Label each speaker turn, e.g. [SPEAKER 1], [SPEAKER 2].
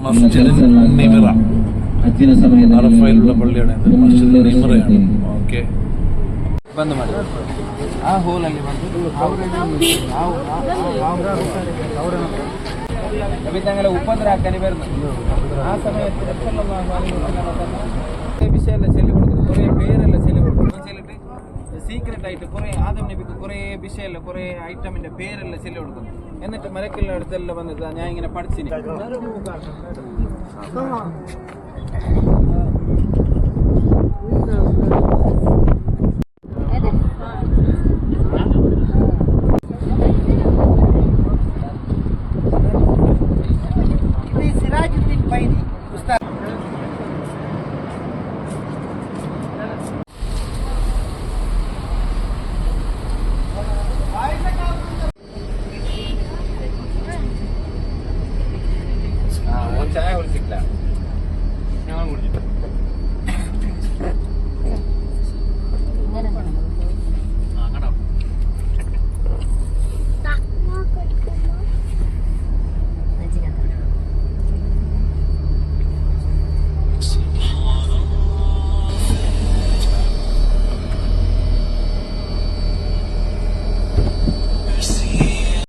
[SPEAKER 1] മസ്ജിദ് നിമിറ അറഫയിലുള്ള പള്ളിയാണ് ഇത്. മസ്ജിദ് നിമിറയാണ്. ഓക്കെ,
[SPEAKER 2] ಬಂದ್ ಮಾಡಿ ಆ ಹೋಲಲ್ಲಿ ಬಂದು അഭിത്തങ്ങളെ ഉപദ്രാക്കാൻ വരുന്നു. ആ സമയത്ത് വിഷയമെല്ലാം ചെല്ലു കൊടുക്കുന്നു, കുറേ പേരെല്ലാം ചെല്ലു കൊടുക്കുന്നു. ചെല്ലിട്ട് സീക്രട്ട് ആയിട്ട് കുറേ ആദം നബിക്ക് കുറേ വിഷയമല്ല, കുറേ ഐറ്റമിന്റെ പേരെല്ലാം ചെല്ലു കൊടുക്കുന്നു. എന്നിട്ട് മരക്കെല്ലാം അടുത്തെല്ലാം വന്നിട്ട് ഞാൻ ഇങ്ങനെ പഠിച്ചിന്.
[SPEAKER 3] Sirajuddin Paini.